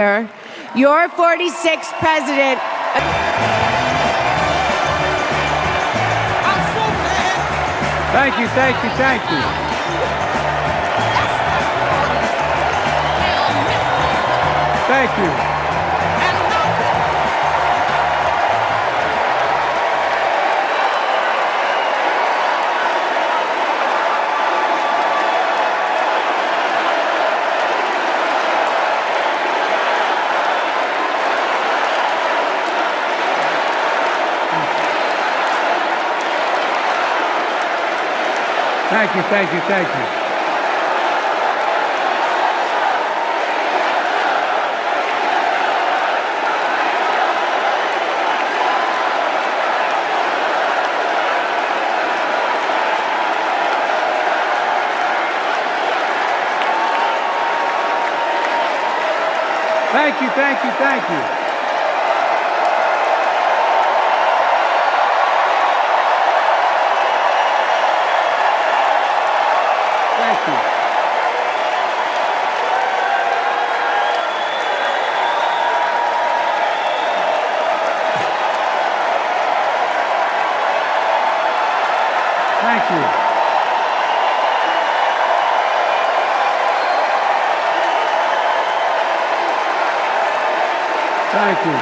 Your 46th president. Thank you, thank you, thank you. Thank you. Thank you, thank you, thank you. Thank you, thank you, thank you. Thank you. Thank you. Thank you.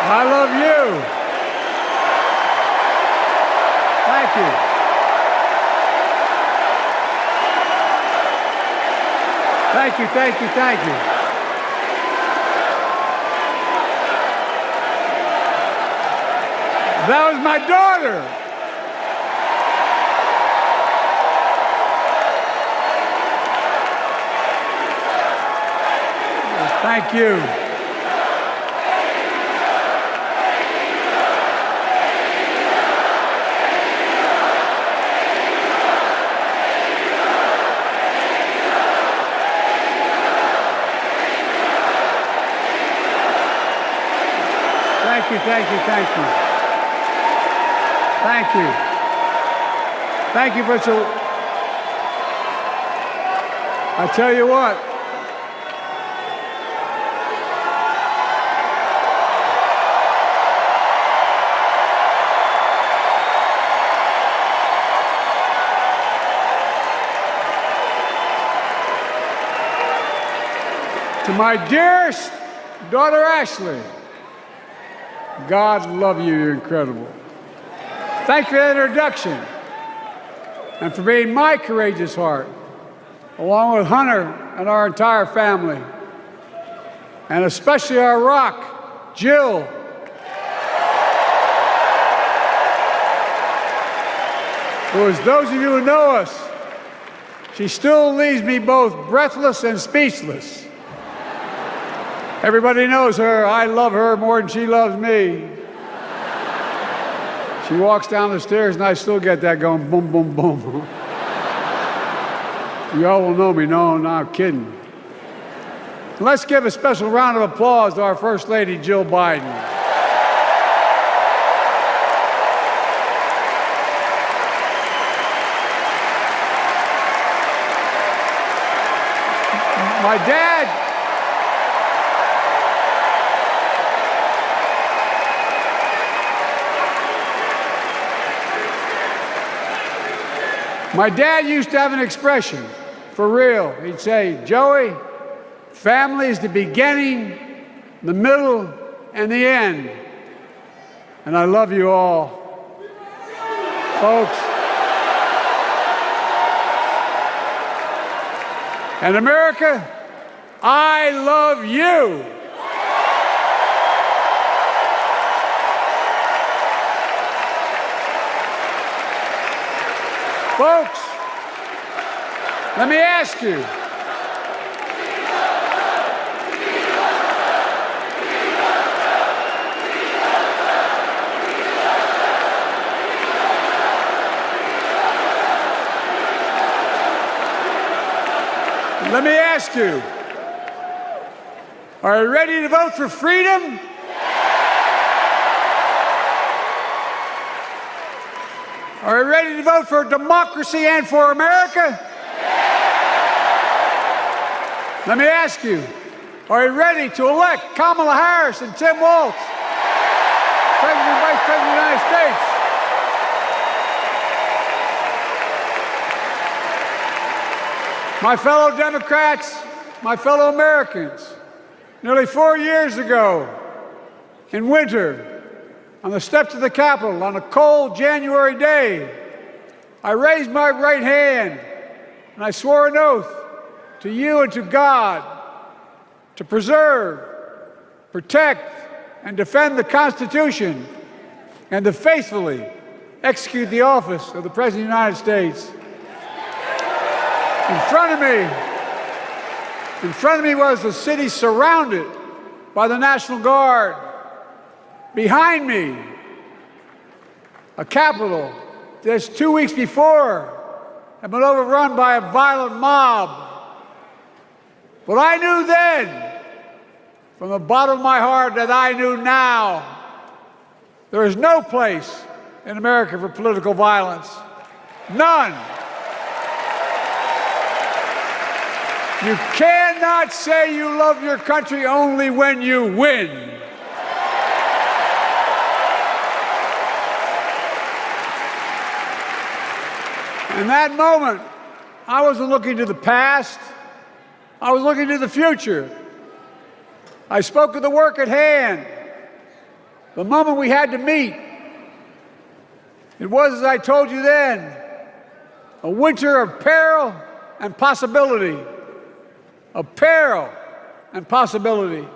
I love you. Thank you. Thank you, thank you, thank you. That was my daughter. Thank you. Thank you, thank you, thank you. Thank you. Thank you for so. I tell you what. To my dearest daughter Ashley, God love you, you're incredible. Thank you for that introduction and for being my courageous heart, along with Hunter and our entire family, and especially our rock, Jill. Who, as those of you who know us, she still leaves me both breathless and speechless. Everybody knows her. I love her more than she loves me. She walks down the stairs and I still get that going boom, boom, boom. You all will know me. No, not kidding. Let's give a special round of applause to our First Lady, Jill Biden. My dad used to have an expression, for real. He'd say, Joey, family is the beginning, the middle, and the end. And I love you all. Folks. And America, I love you. Folks, let me ask you. Let me ask you. Are you ready to vote for freedom? Are you ready to vote for democracy and for America? Let me ask you, Are you ready to elect Kamala Harris and Tim Walz, President and Vice President of the United States? My fellow Democrats, my fellow Americans, nearly 4 years ago, in winter, on the steps of the Capitol, on a cold January day, I raised my right hand and I swore an oath to you and to God to preserve, protect, and defend the Constitution and to faithfully execute the office of the President of the United States. In front of me was the city surrounded by the National Guard. Behind me, a Capitol that just 2 weeks before had been overrun by a violent mob. But I knew then, from the bottom of my heart, that I knew now, there is no place in America for political violence. None. You cannot say you love your country only when you win. In that moment, I wasn't looking to the past. I was looking to the future. I spoke of the work at hand, the moment we had to meet. It was, as I told you then, a winter of peril and possibility. Of peril and possibility.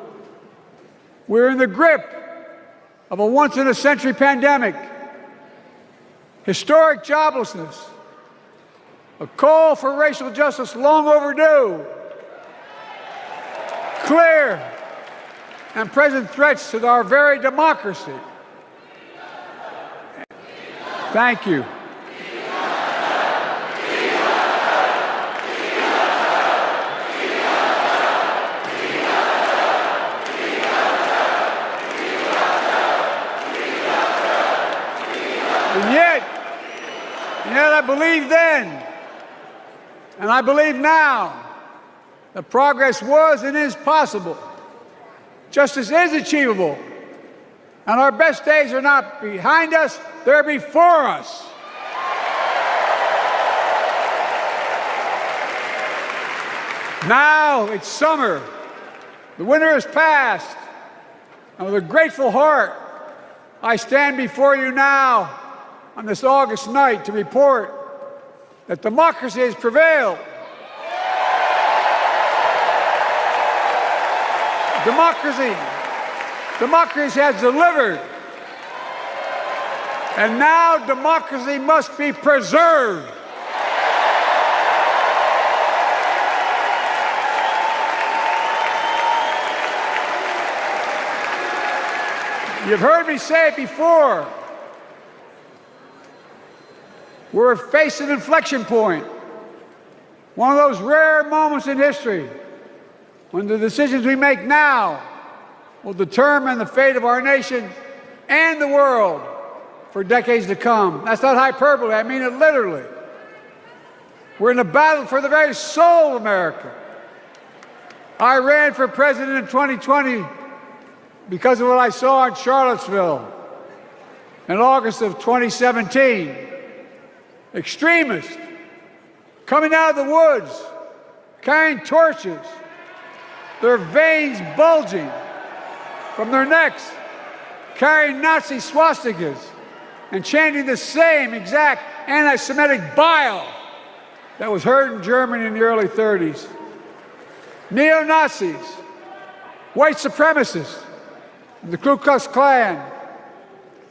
We're in the grip of a once-in-a-century pandemic, historic joblessness, a call for racial justice long overdue, clear and present threats to our very democracy. Thank you. And yet I believed then, and I believe now, that progress was and is possible. Justice is achievable. And our best days are not behind us, they're before us. Now it's summer. The winter has passed. And with a grateful heart, I stand before you now on this August night to report that democracy has prevailed. Democracy has delivered. And now democracy must be preserved. You've heard me say it before. We're facing an inflection point. One of those rare moments in history when the decisions we make now will determine the fate of our nation and the world for decades to come. That's not hyperbole, I mean it literally. We're in a battle for the very soul of America. I ran for president in 2020 because of what I saw in Charlottesville in August of 2017. Extremists coming out of the woods, carrying torches, their veins bulging from their necks, carrying Nazi swastikas, and chanting the same exact anti-Semitic bile that was heard in Germany in the early 30s. Neo-Nazis, white supremacists, and the Ku Klux Klan,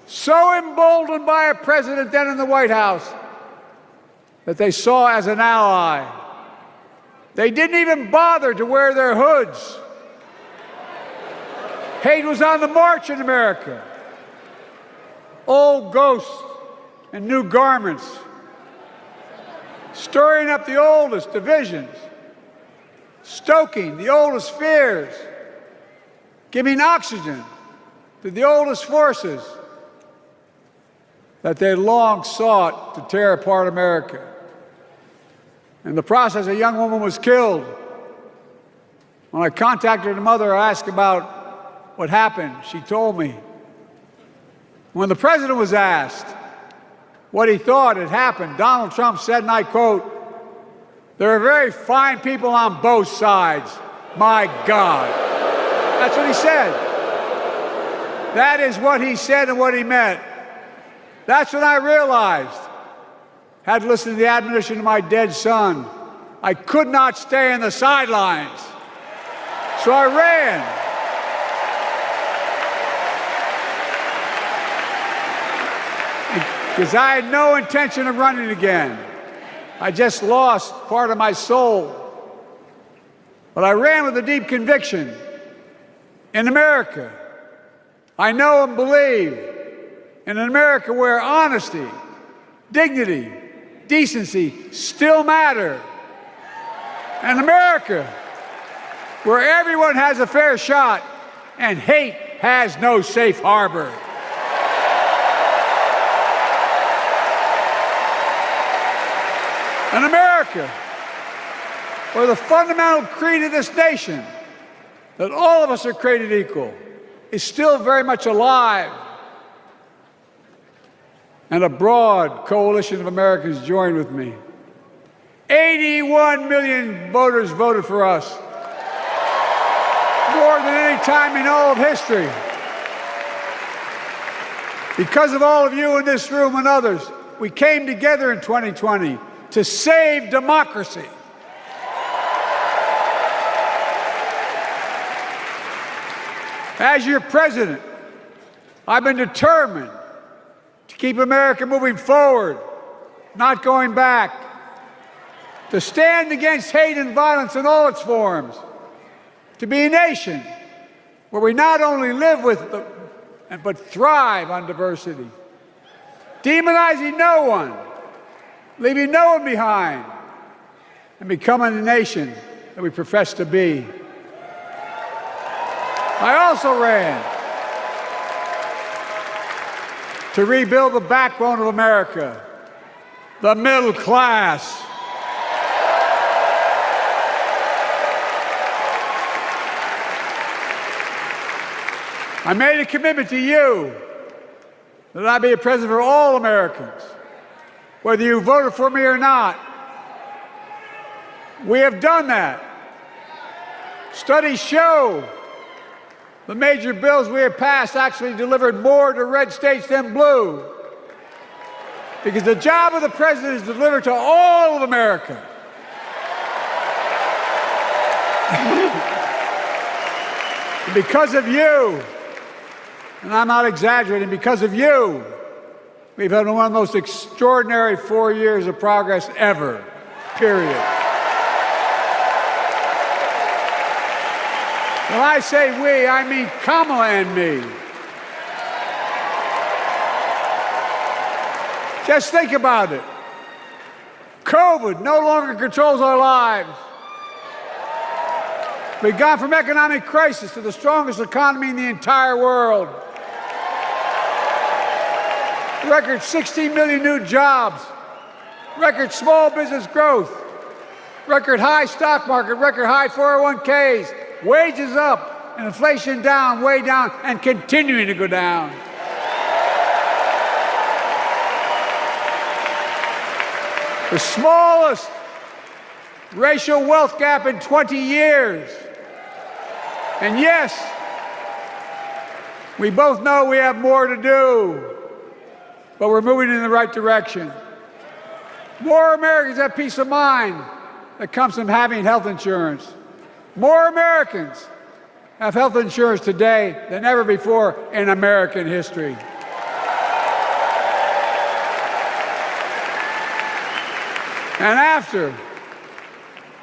so emboldened by a president then in the White House that they saw as an ally. They didn't even bother to wear their hoods. Hate was on the march in America. Old ghosts and new garments, stirring up the oldest divisions, stoking the oldest fears, giving oxygen to the oldest forces that they long sought to tear apart America. In the process, a young woman was killed When I contacted her mother, I asked about what happened. She told me. When the president was asked what he thought had happened, Donald Trump said, and I quote, "There are very fine people on both sides. My God." That's what he said. That is what he said and what he meant. That's when I realized, had to listen to the admonition of my dead son, I could not stay in the sidelines. So I ran. Because I had no intention of running again. I just lost part of my soul. But I ran with a deep conviction. In America, I know and believe in an America where honesty, dignity, decency still matter. An America where everyone has a fair shot and hate has no safe harbor. An America where the fundamental creed of this nation, that all of us are created equal, is still very much alive. And a broad coalition of Americans joined with me. 81 million voters voted for us, more than any time in all of history. Because of all of you in this room and others, we came together in 2020 to save democracy. As your president, I've been determined to keep America moving forward, not going back, to stand against hate and violence in all its forms, to be a nation where we not only live with but thrive on diversity, demonizing no one, leaving no one behind, and becoming the nation that we profess to be. I also ran to rebuild the backbone of America, the middle class. I made a commitment to you that I be a president for all Americans, whether you voted for me or not. We have done that. Studies show the major bills we have passed actually delivered more to red states than blue, because the job of the president is to deliver to all of America. And because of you, and I'm not exaggerating, because of you, we've had one of the most extraordinary 4 years of progress ever, period. When I say we, I mean Kamala and me. Just think about it. COVID no longer controls our lives. We've gone from economic crisis to the strongest economy in the entire world. Record 16 million new jobs, record small business growth, record high stock market, record high 401ks, wages up, and inflation down, way down, and continuing to go down. The smallest racial wealth gap in 20 years. And yes, we both know we have more to do, but we're moving in the right direction. More Americans have peace of mind that comes from having health insurance. More Americans have health insurance today than ever before in American history. And after,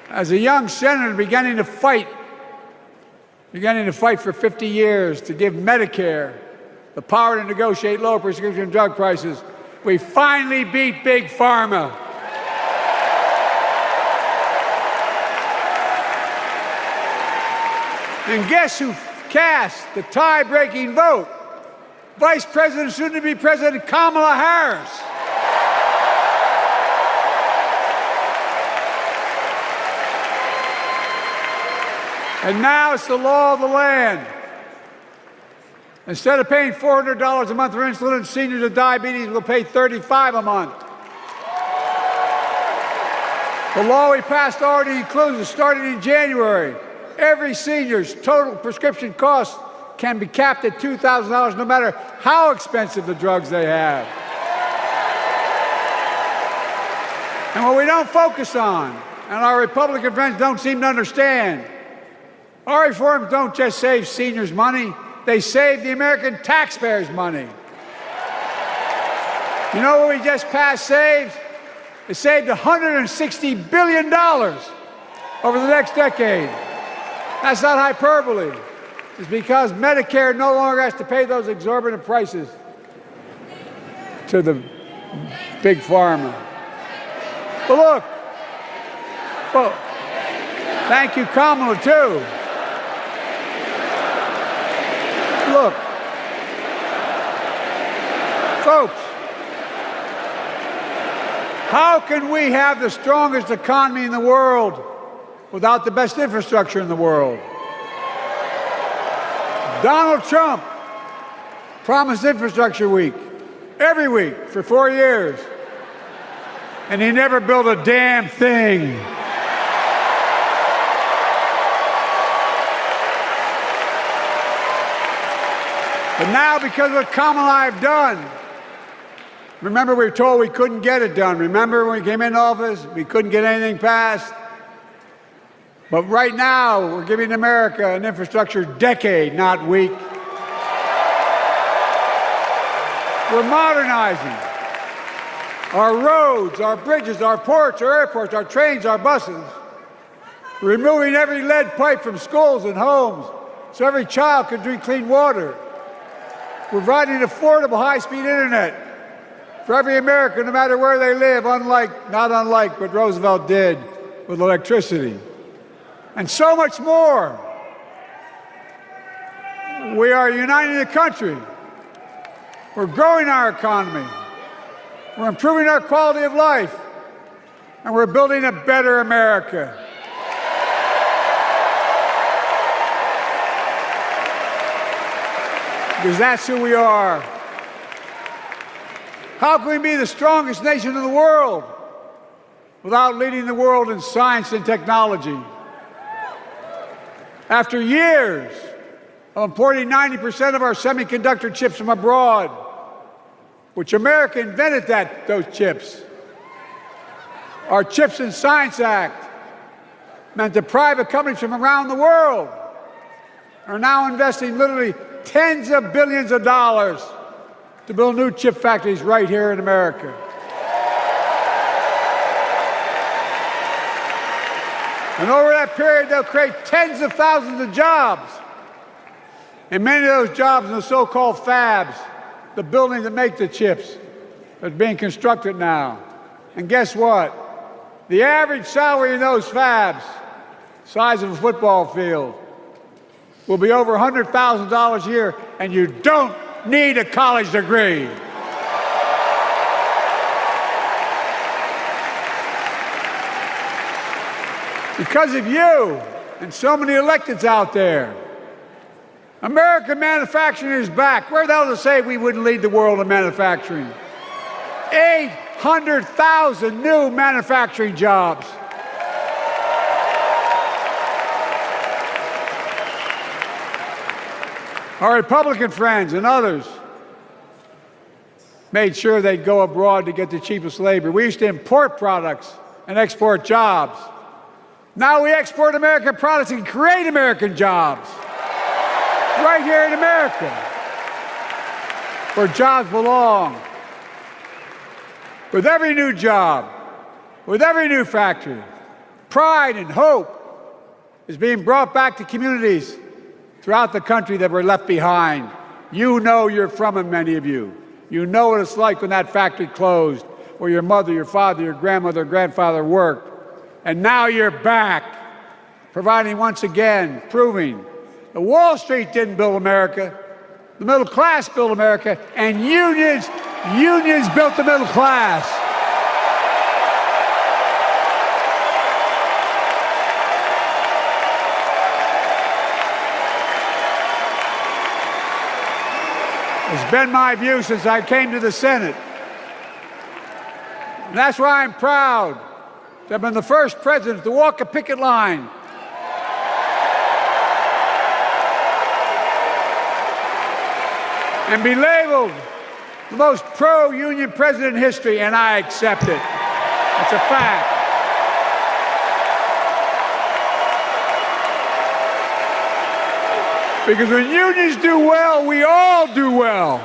as a young senator beginning to fight for 50 years to give Medicare the power to negotiate low prescription drug prices, we finally beat Big Pharma. And guess who cast the tie-breaking vote? Vice President, soon-to-be President Kamala Harris. And now it's the law of the land. Instead of paying $400 a month for insulin, seniors with diabetes will pay $35 a month. The law we passed already includes, starting in January, every senior's total prescription cost can be capped at $2,000 no matter how expensive the drugs they have. And what we don't focus on, and our Republican friends don't seem to understand, our reforms don't just save seniors money, they save the American taxpayers money. You know what we just passed saves? It saved $160 billion over the next decade. That's not hyperbole. It's because Medicare no longer has to pay those exorbitant prices to the big pharma. But look, well, thank you, Kamala, too. Look, folks, how can we have the strongest economy in the world without the best infrastructure in the world? Donald Trump promised Infrastructure Week every week for 4 years, and he never built a damn thing. But now, because of what Kamala and I have done, remember we were told we couldn't get it done. Remember when we came into office, we couldn't get anything passed? But right now, we're giving America an infrastructure decade, not week. We're modernizing our roads, our bridges, our ports, our airports, our trains, our buses. We're removing every lead pipe from schools and homes so every child can drink clean water. We're providing affordable high-speed internet for every American, no matter where they live, not unlike what Roosevelt did with electricity. And so much more. We are uniting the country. We're growing our economy. We're improving our quality of life. And we're building a better America. Because that's who we are. How can we be the strongest nation in the world without leading the world in science and technology? After years of importing 90% of our semiconductor chips from abroad, which America invented those chips, our Chips and Science Act meant that private companies from around the world are now investing literally tens of billions of dollars to build new chip factories right here in America. And over that period, they'll create tens of thousands of jobs. And many of those jobs in the so-called fabs, the buildings that make the chips, that are being constructed now. And guess what? The average salary in those fabs, size of a football field, will be over $100,000 a year, and you don't need a college degree. Because of you and so many electeds out there, American manufacturing is back. Where the hell to say we wouldn't lead the world in manufacturing? 800,000 new manufacturing jobs. Our Republican friends and others made sure they'd go abroad to get the cheapest labor. We used to import products and export jobs. Now we export American products and create American jobs right here in America, where jobs belong. With every new job, with every new factory, pride and hope is being brought back to communities throughout the country that were left behind. You know you're from them, many of you. You know what it's like when that factory closed, where your mother, your father, your grandmother, grandfather worked. And now you're back, providing once again, proving that Wall Street didn't build America, the middle class built America, and unions built the middle class. It's been my view since I came to the Senate. And that's why I'm proud to have been the first president to walk a picket line and be labeled the most pro-union president in history, and I accept it. It's a fact. Because when unions do well, we all do well.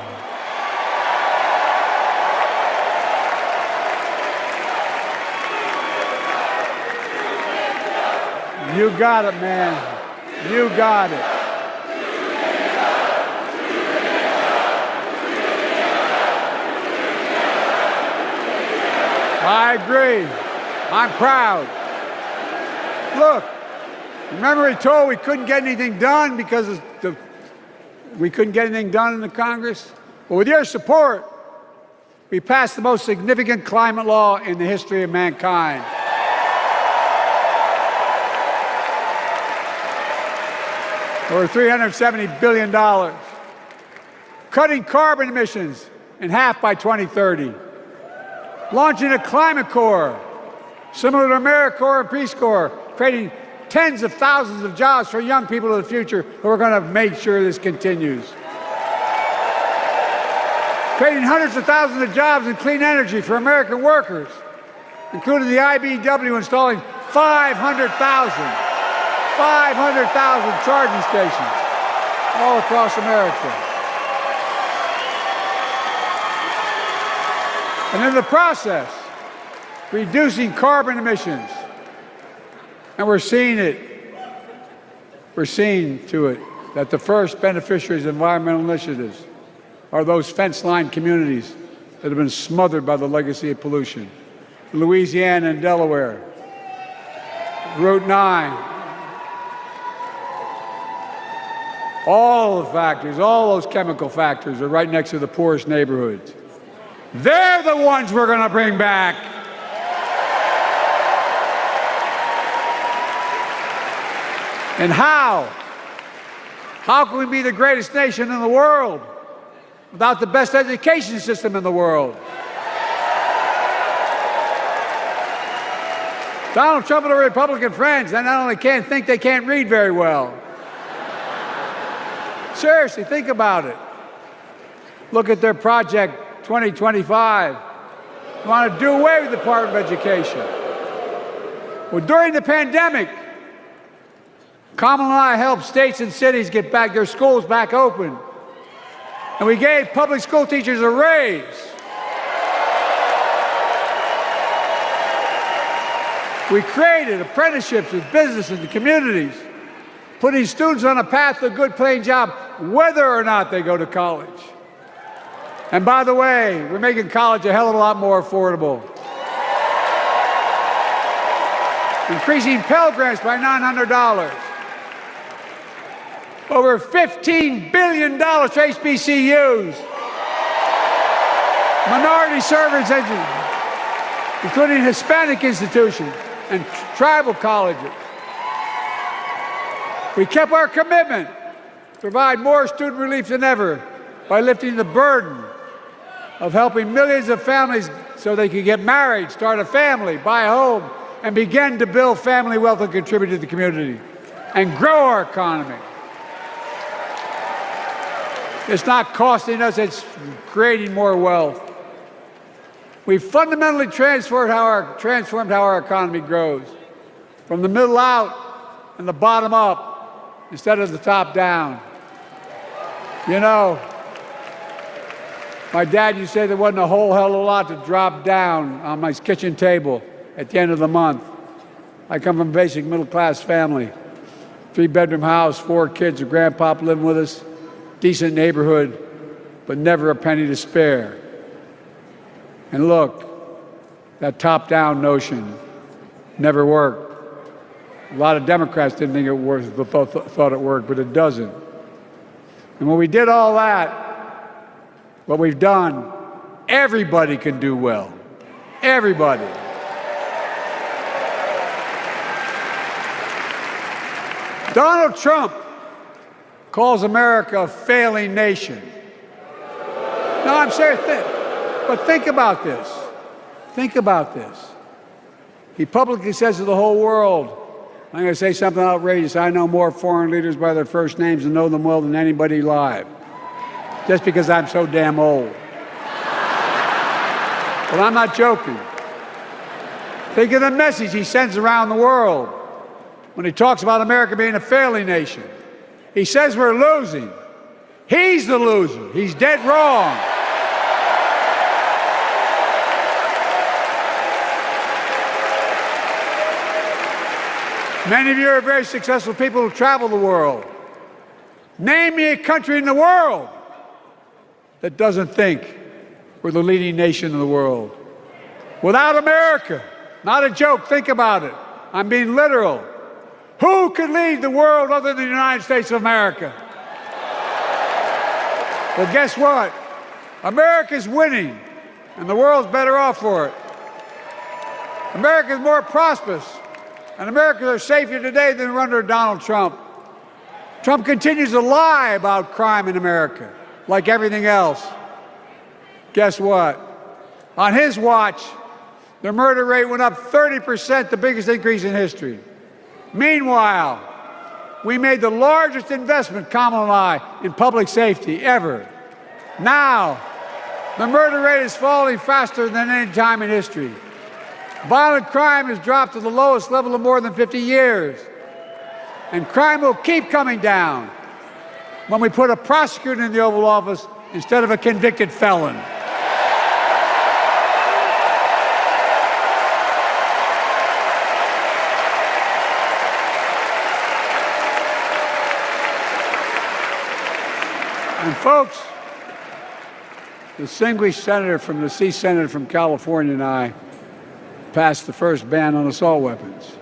You got it, man. You got it. I agree. I'm proud. Look, remember he told we couldn't get anything done because we couldn't get anything done in the Congress? Well, with your support, we passed the most significant climate law in the history of mankind. Over $370 billion. Cutting carbon emissions in half by 2030. Launching a climate corps, similar to AmeriCorps and Peace Corps, creating tens of thousands of jobs for young people of the future who are going to make sure this continues. Creating hundreds of thousands of jobs in clean energy for American workers, including the IBEW installing 500,000 charging stations all across America. And in the process, reducing carbon emissions. And we're seeing it. We're seeing to it that the first beneficiaries of environmental initiatives are those fence-lined communities that have been smothered by the legacy of pollution. Louisiana and Delaware, Route 9, all the factories, all those chemical factories are right next to the poorest neighborhoods. They're the ones we're going to bring back. And how? How can we be the greatest nation in the world without the best education system in the world? Donald Trump and the Republican friends, they not only can't think, they can't read very well. Seriously, think about it. Look at their Project 2025. They want to do away with the Department of Education. Well, during the pandemic, Kamala and I helped states and cities get back their schools back open. And we gave public school teachers a raise. We created apprenticeships with businesses and communities, putting students on a path to a good paying job, whether or not they go to college. And by the way, we're making college a hell of a lot more affordable. Increasing Pell Grants by $900. Over $15 billion to HBCUs. Minority service education, including Hispanic institutions and tribal colleges. We kept our commitment to provide more student relief than ever by lifting the burden of helping millions of families so they could get married, start a family, buy a home, and begin to build family wealth and contribute to the community and grow our economy. It's not costing us, it's creating more wealth. We've fundamentally transformed how our economy grows, from the middle out and the bottom up instead of the top down. You know, my dad used to say there wasn't a whole hell of a lot to drop down on my kitchen table at the end of the month. I come from a basic middle-class family, 3-bedroom house, 4 kids, a grandpop living with us, decent neighborhood, but never a penny to spare. And look, that top-down notion never worked. A lot of Democrats didn't think it worked, thought it worked, but it doesn't. And when we did all that, what we've done, everybody can do well. Everybody. Donald Trump calls America a failing nation. No, I'm serious. But think about this. Think about this. He publicly says to the whole world, I'm going to say something outrageous. I know more foreign leaders by their first names and know them well than anybody alive. Just because I'm so damn old. But I'm not joking. Think of the message he sends around the world when he talks about America being a failing nation. He says we're losing. He's the loser. He's dead wrong. Many of you are very successful people who travel the world. Name me a country in the world that doesn't think we're the leading nation in the world. Without America, not a joke, think about it. I'm being literal. Who could lead the world other than the United States of America? Well, guess what? America's winning, and the world's better off for it. America's more prosperous, and Americans are safer today than under Donald Trump. Trump continues to lie about crime in America, like everything else. Guess what? On his watch, the murder rate went up 30%, the biggest increase in history. Meanwhile, we made the largest investment, Kamala and I, in public safety ever. Now, the murder rate is falling faster than any time in history. Violent crime has dropped to the lowest level in more than 50 years. And crime will keep coming down when we put a prosecutor in the Oval Office instead of a convicted felon. And folks, the distinguished senator from the C Senate from California and I passed the first ban on assault weapons.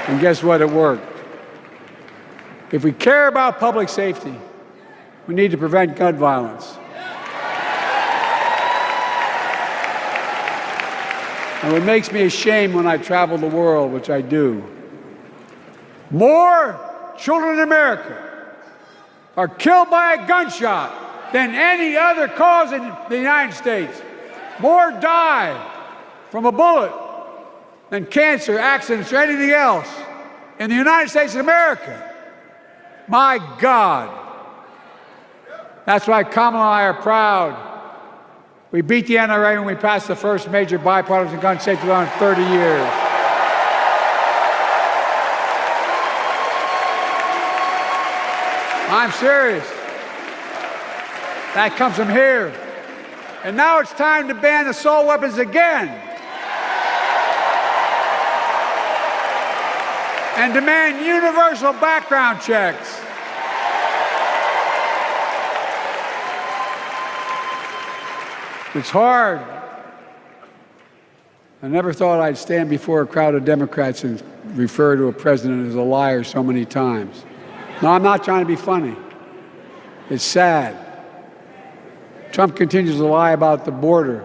And guess what? It worked. If we care about public safety, we need to prevent gun violence. And what makes me ashamed when I travel the world, which I do, more children in America are killed by a gunshot than any other cause in the United States. More die from a bullet than cancer, accidents, or anything else in the United States of America. My God. That's why Kamala and I are proud. We beat the NRA when we passed the first major bipartisan gun safety law in 30 years. I'm serious. That comes from here. And now it's time to ban assault weapons again. And demand universal background checks. It's hard. I never thought I'd stand before a crowd of Democrats and refer to a president as a liar so many times. No, I'm not trying to be funny. It's sad. Trump continues to lie about the border.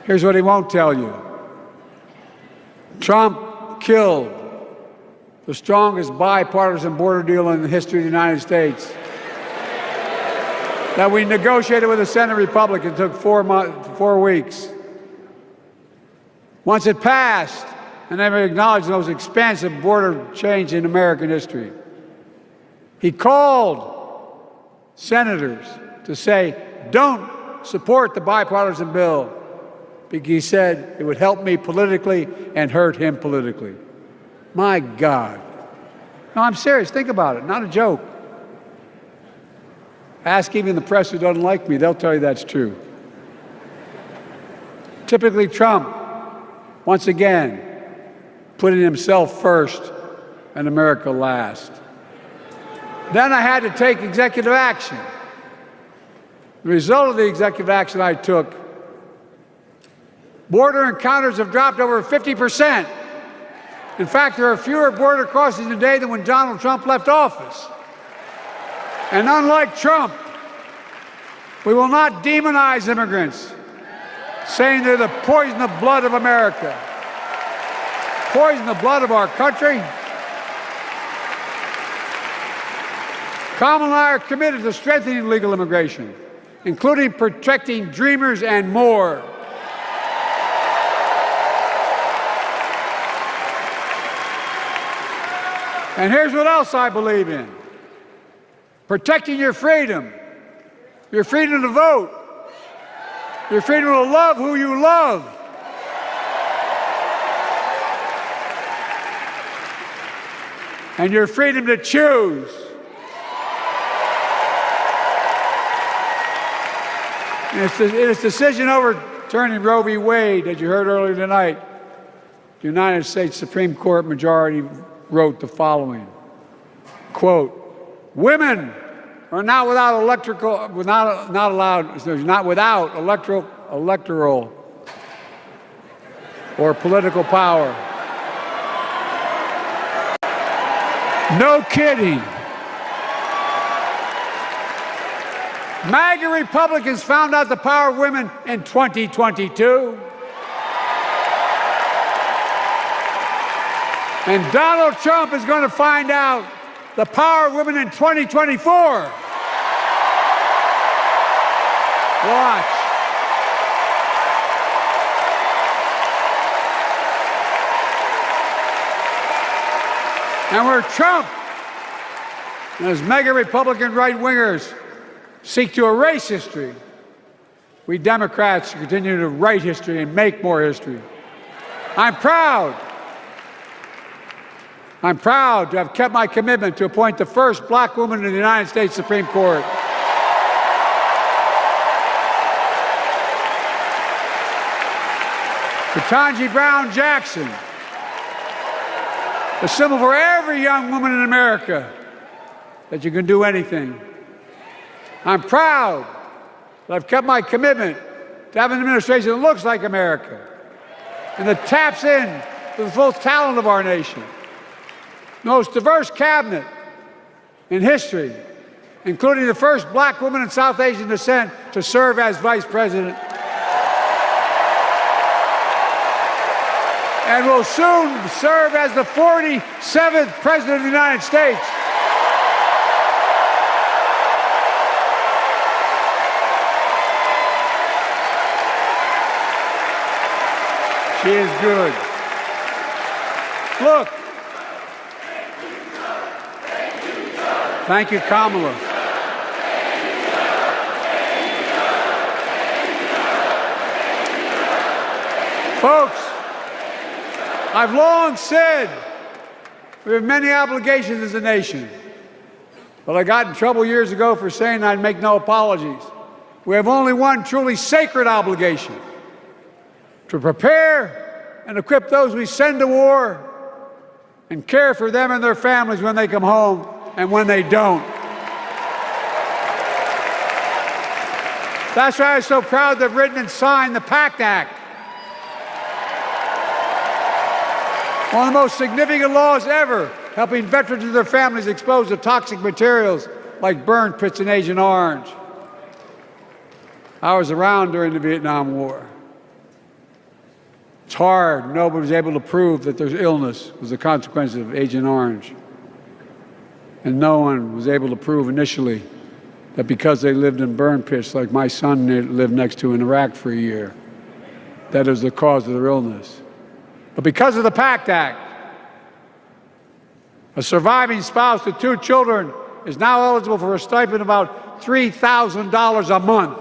Here's what he won't tell you. Trump killed the strongest bipartisan border deal in the history of the United States that we negotiated with the Senate Republicans. It took 4 weeks. Once it passed, and never acknowledged the most expansive border change in American history, he called senators to say, don't support the bipartisan bill, because he said it would help me politically and hurt him politically. My God. No, I'm serious. Think about it. Not a joke. Ask even the press who doesn't like me. They'll tell you that's true. Typically, Trump, once again, putting himself first and America last. Then I had to take executive action. The result of the executive action I took, border encounters have dropped over 50%. In fact, there are fewer border crossings today than when Donald Trump left office. And unlike Trump, we will not demonize immigrants, saying they're the poison of blood of America. Poison the blood of our country. Kamala and I are committed to strengthening legal immigration, including protecting dreamers and more. And here's what else I believe in: protecting your freedom to vote, your freedom to love who you love, and your freedom to choose. In its decision overturning Roe v. Wade, as you heard earlier tonight, the United States Supreme Court majority wrote the following, quote, "Women are not without electoral or political power." No kidding. MAGA Republicans found out the power of women in 2022. And Donald Trump is going to find out the power of women in 2024. Watch. And where Trump and his mega Republican right-wingers seek to erase history, we Democrats continue to write history and make more history. I'm proud to have kept my commitment to appoint the first black woman to the United States Supreme Court. Ketanji Brown Jackson, a symbol for every young woman in America that you can do anything. I'm proud that I've kept my commitment to have an administration that looks like America and that taps in to the full talent of our nation. The most diverse cabinet in history, including the first black woman in South Asian descent to serve as vice president, and will soon serve as the 47th president of the United States. She is good. Look. Thank you, Kamala. Folks, I've long said we have many obligations as a nation, but I got in trouble years ago for saying I'd make no apologies. We have only one truly sacred obligation: to prepare and equip those we send to war and care for them and their families when they come home and when they don't. That's why I'm so proud to have written and signed the PACT Act, one of the most significant laws ever, helping veterans and their families exposed to toxic materials like burn pits in Agent Orange. I was around during the Vietnam War. It's hard. Nobody was able to prove that their illness was a consequence of Agent Orange. And no one was able to prove initially that because they lived in burn pits like my son lived next to in Iraq for a year, that it was the cause of their illness. But because of the PACT Act, a surviving spouse with 2 children is now eligible for a stipend of about $3,000 a month.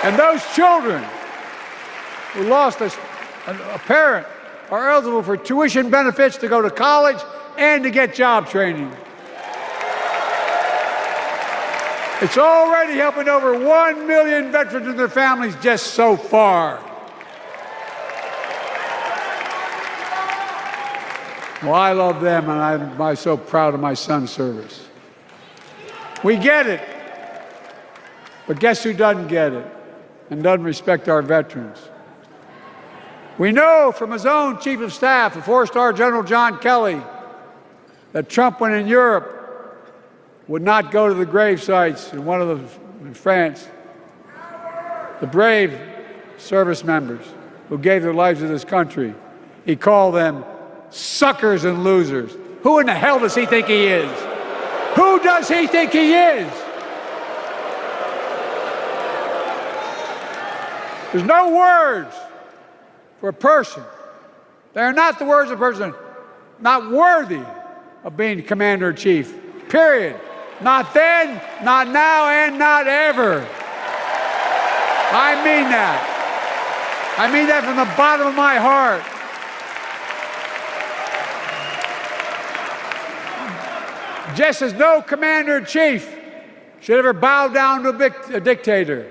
And those children who lost a parent are eligible for tuition benefits to go to college and to get job training. It's already helping over 1 million veterans and their families just so far. Well, I love them, and I'm so proud of my son's service. We get it. But guess who doesn't get it and doesn't respect our veterans? We know from his own chief of staff, the 4-star General John Kelly, that Trump, when in Europe, would not go to the grave sites in France. The brave service members who gave their lives to this country. He called them suckers and losers. Who in the hell does he think he is? Who does he think he is? There's no words for a person. They are not the words of a person not worthy of being commander-in-chief. Period. Not then, not now, and not ever. I mean that. I mean that from the bottom of my heart. Just as no commander-in-chief should ever bow down to a dictator,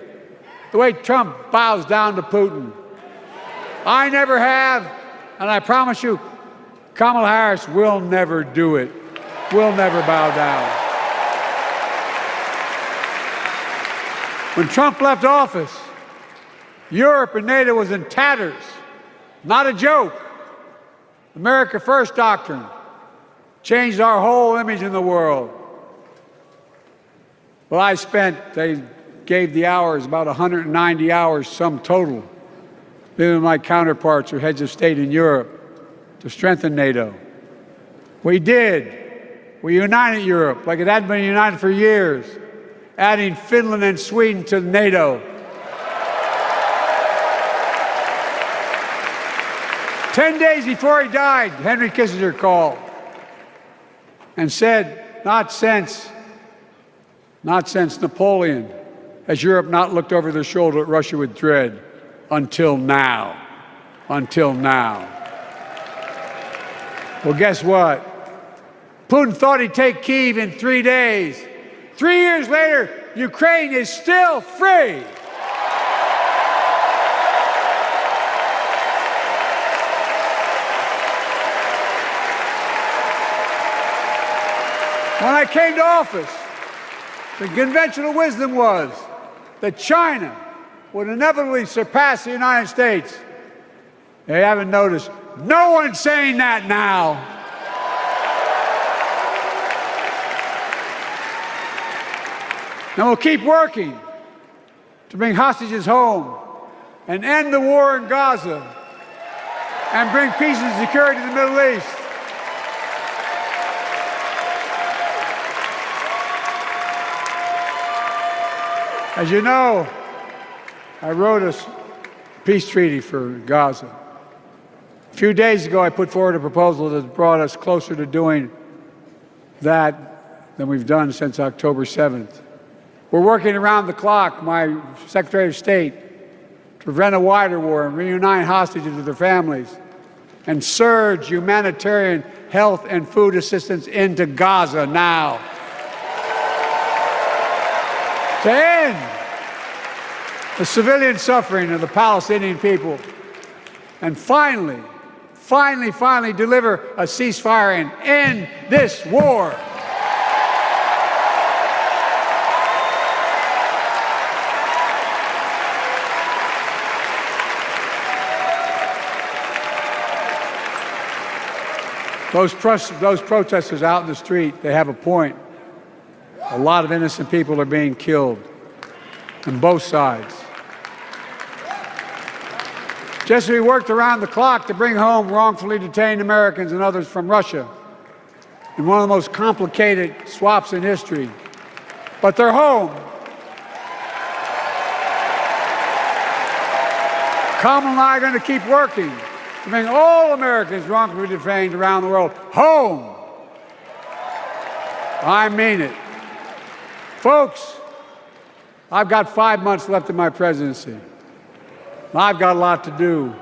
the way Trump bows down to Putin. I never have, and I promise you, Kamala Harris will never do it. Will never bow down. When Trump left office, Europe and NATO was in tatters. Not a joke. America First doctrine changed our whole image in the world. Well, they gave the hours, about 190 hours sum total, me and my counterparts or heads of state in Europe, to strengthen NATO. We did. We united Europe like it hadn't been united for years, adding Finland and Sweden to NATO. 10 days before he died, Henry Kissinger called and said, not since Napoleon has Europe not looked over their shoulder at Russia with dread until now. Until now. Well, guess what? Putin thought he'd take Kyiv in 3 days. 3 years later, Ukraine is still free. When I came to office, the conventional wisdom was that China would inevitably surpass the United States. They haven't noticed. No one's saying that now. And we'll keep working to bring hostages home and end the war in Gaza and bring peace and security to the Middle East. As you know, I wrote a peace treaty for Gaza. A few days ago, I put forward a proposal that brought us closer to doing that than we've done since October 7th. We're working around the clock, my Secretary of State, to prevent a wider war and reunite hostages with their families and surge humanitarian health and food assistance into Gaza now. To end the civilian suffering of the Palestinian people, and finally deliver a ceasefire and end this war. Those protesters out in the street, they have a point. A lot of innocent people are being killed on both sides. Just as we worked around the clock to bring home wrongfully detained Americans and others from Russia in one of the most complicated swaps in history, but they're home. Kamala and I are going to keep working to bring all Americans wrongfully detained around the world home. I mean it. Folks, I've got 5 months left in my presidency. I've got a lot to do.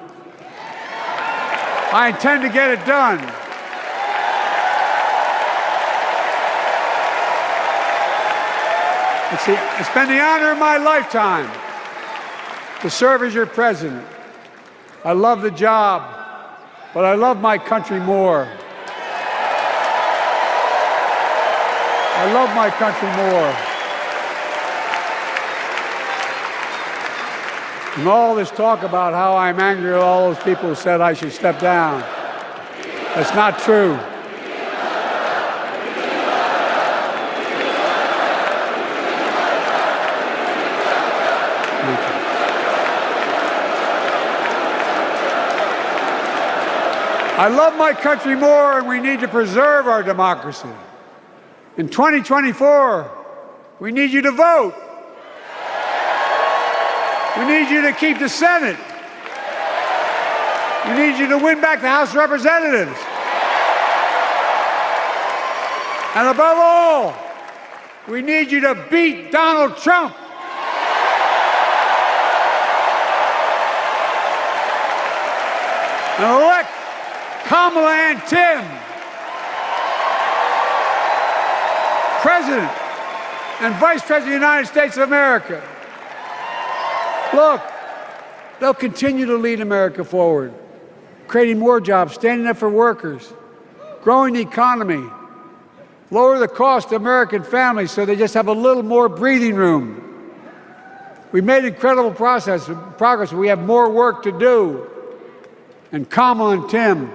I intend to get it done. It's been the honor of my lifetime to serve as your president. I love the job, but I love my country more. I love my country more. And all this talk about how I'm angry at all those people who said I should step down, that's not true. I love my country more, and we need to preserve our democracy. In 2024, we need you to vote. We need you to keep the Senate. We need you to win back the House of Representatives. And above all, we need you to beat Donald Trump. And elect Kamala and Tim President and Vice President of the United States of America. Look, they'll continue to lead America forward, creating more jobs, standing up for workers, growing the economy, lower the cost to American families so they just have a little more breathing room. We've made incredible progress, but we have more work to do. And Kamala and Tim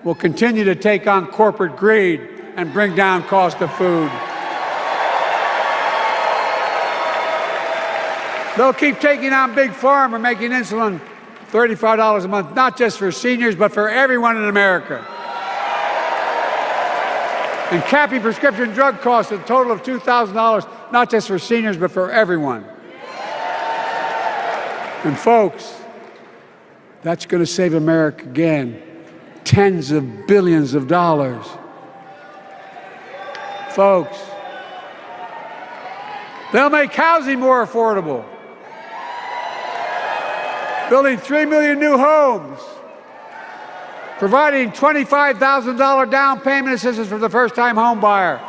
will continue to take on corporate greed and bring down cost of food. They'll keep taking on Big Pharma, making insulin $35 a month, not just for seniors, but for everyone in America. And capping prescription drug costs at a total of $2,000, not just for seniors, but for everyone. And folks, that's going to save America again tens of billions of dollars. Folks, they'll make housing more affordable, building 3 million new homes, providing $25,000 down payment assistance for the first-time home buyer,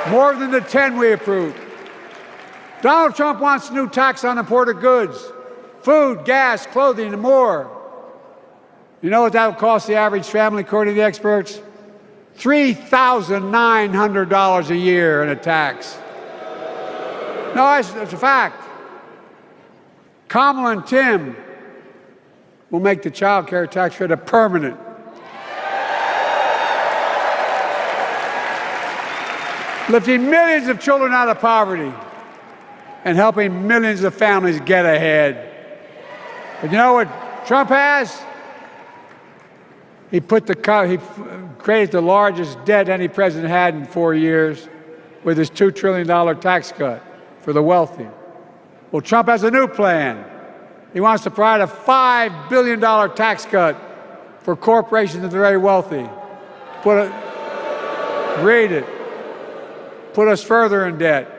more than the 10 we approved. Donald Trump wants a new tax on imported goods, food, gas, clothing, and more. You know what that will cost the average family, according to the experts? $3,900 a year in a tax. No, it's a fact. Kamala and Tim will make the child care tax credit permanent. Lifting millions of children out of poverty and helping millions of families get ahead. But you know what Trump has? He created the largest debt any president had in 4 years with his $2 trillion tax cut for the wealthy. Well, Trump has a new plan. He wants to provide a $5 billion tax cut for corporations and the very wealthy. Read it. Put us further in debt.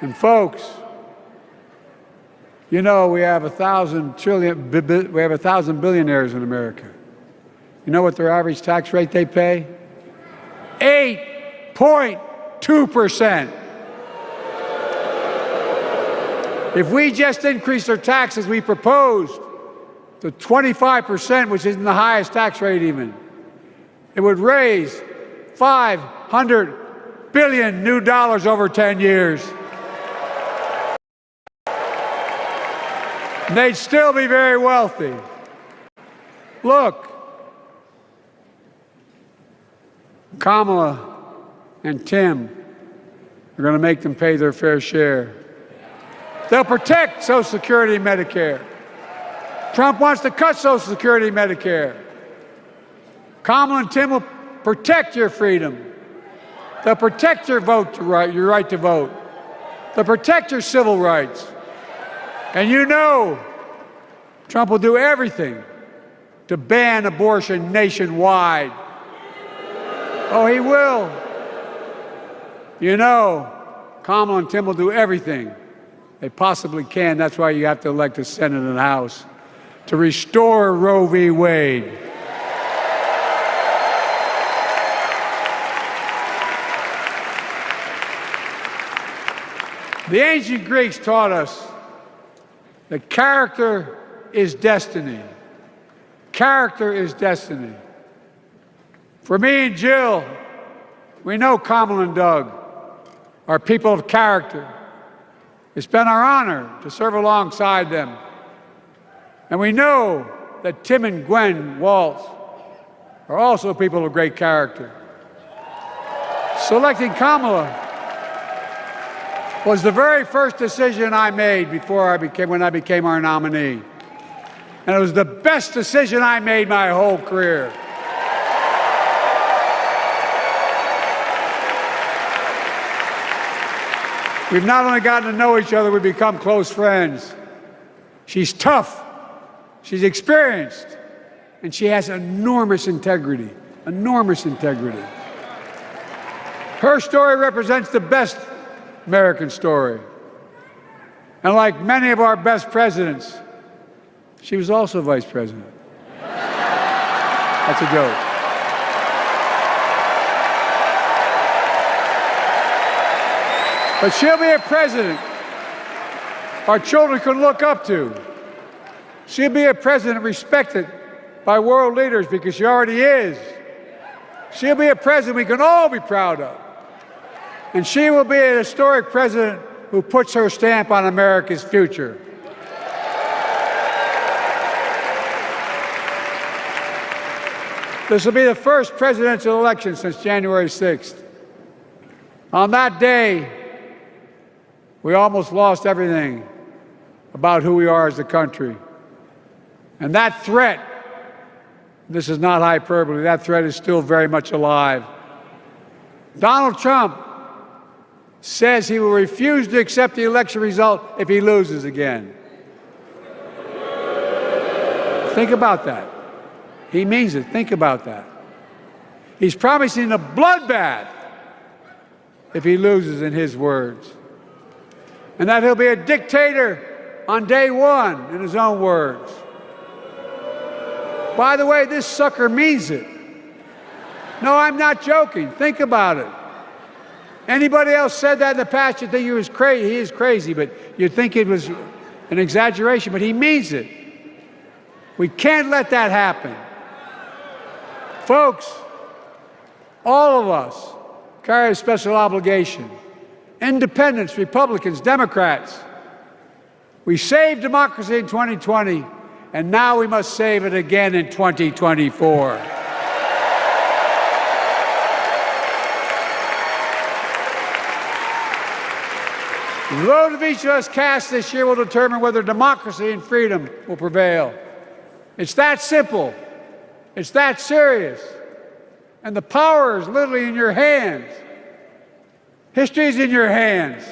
And folks, you know we have 1,000 billionaires in America. You know what their average tax rate they pay? 8.2%. If we just increased our taxes we proposed to 25%, which isn't the highest tax rate even, it would raise $500 billion new dollars over 10 years. And they'd still be very wealthy. Look, Kamala and Tim are going to make them pay their fair share. They'll protect Social Security and Medicare. Trump wants to cut Social Security and Medicare. Kamala and Tim will protect your freedom. They'll protect your your right to vote. They'll protect your civil rights. And you know, Trump will do everything to ban abortion nationwide. Oh, he will. You know, Kamala and Tim will do everything they possibly can. That's why you have to elect the Senate and the House to restore Roe v. Wade. The ancient Greeks taught us that character is destiny. Character is destiny. For me and Jill, we know Kamala and Doug are people of character. It's been our honor to serve alongside them. And we know that Tim and Gwen Waltz are also people of great character. Selecting Kamala was the very first decision I made when I became our nominee. And it was the best decision I made my whole career. We've not only gotten to know each other, we've become close friends. She's tough, she's experienced, and she has enormous integrity, enormous integrity. Her story represents the best American story. And like many of our best presidents, she was also vice president. That's a joke. But she'll be a president our children can look up to. She'll be a president respected by world leaders because she already is. She'll be a president we can all be proud of. And she will be a historic president who puts her stamp on America's future. This will be the first presidential election since January 6th. On that day, we almost lost everything about who we are as a country. And that threat, this is not hyperbole, that threat is still very much alive. Donald Trump says he will refuse to accept the election result if he loses again. Think about that. He means it. Think about that. He's promising a bloodbath if he loses, in his words. And that he'll be a dictator on day one, in his own words. By the way, this sucker means it. No, I'm not joking. Think about it. Anybody else said that in the past, you'd think he was crazy. He is crazy, but you'd think it was an exaggeration, but he means it. We can't let that happen. Folks, all of us carry a special obligation. Independents, Republicans, Democrats. We saved democracy in 2020, and now we must save it again in 2024. The vote of each of us cast this year will determine whether democracy and freedom will prevail. It's that simple. It's that serious. And the power is literally in your hands. History is in your hands.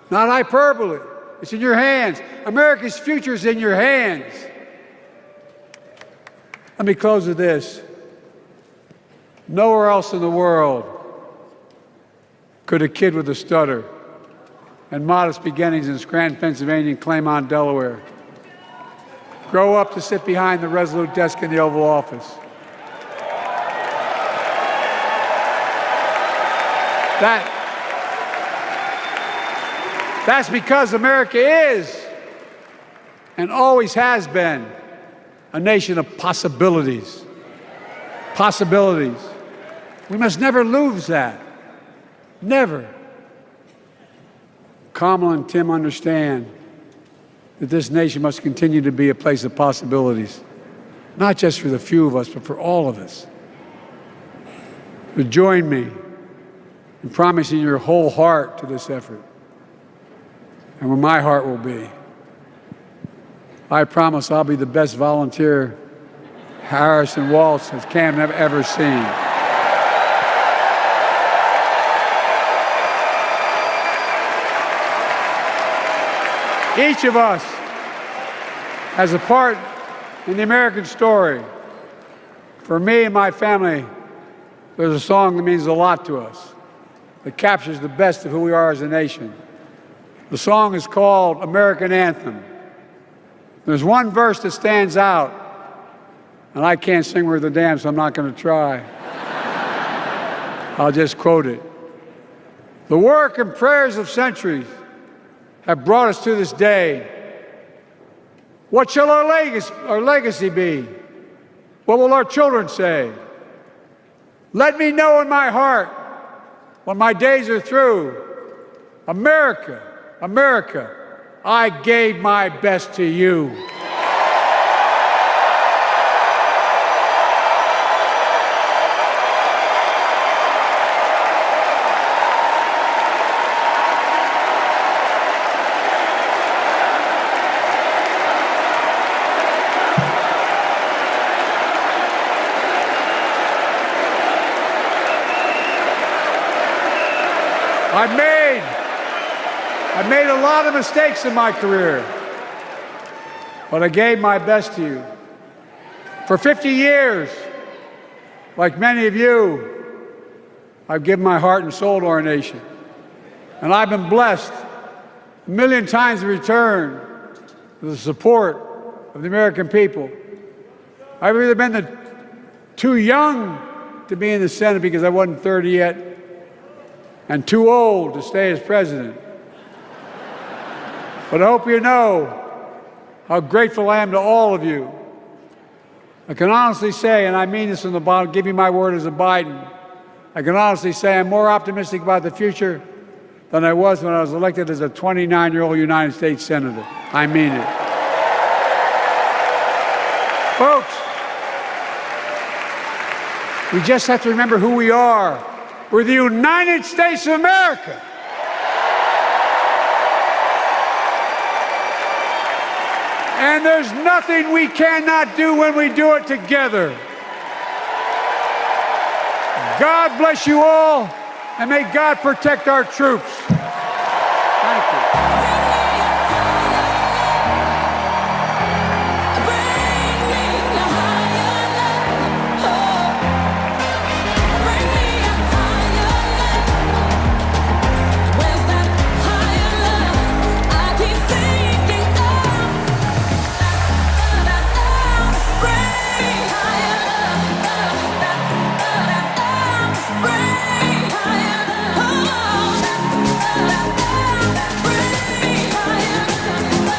Not hyperbole. It's in your hands. America's future is in your hands. Let me close with this. Nowhere else in the world could a kid with a stutter and modest beginnings in Scranton, Pennsylvania, and Claymont, Delaware, grow up to sit behind the resolute desk in the Oval Office. That's because America is and always has been a nation of possibilities. Possibilities. We must never lose that. Never. Kamala and Tim understand that this nation must continue to be a place of possibilities, not just for the few of us, but for all of us. So join me in promising your whole heart to this effort, and where my heart will be. I promise I'll be the best volunteer Harrison Waltz has Camden ever seen. Each of us has a part in the American story. For me and my family, there's a song that means a lot to us, that captures the best of who we are as a nation. The song is called American Anthem. There's one verse that stands out, and I can't sing worth a damn, so I'm not going to try. I'll just quote it. The work and prayers of centuries have brought us to this day. What shall our legacy be? What will our children say? Let me know in my heart, when my days are through, America, America, I gave my best to you. I've made a lot of mistakes in my career, but I gave my best to you. For 50 years, like many of you, I've given my heart and soul to our nation. And I've been blessed a million times in return with the support of the American people. I've either been too young to be in the Senate because I wasn't 30 yet, and too old to stay as president. But I hope you know how grateful I am to all of you. I can honestly say, and I mean this from the bottom, give you my word as a Biden, I can honestly say I'm more optimistic about the future than I was when I was elected as a 29-year-old United States Senator. I mean it. Folks, we just have to remember who we are. We're the United States of America. And there's nothing we cannot do when we do it together. God bless you all, and may God protect our troops.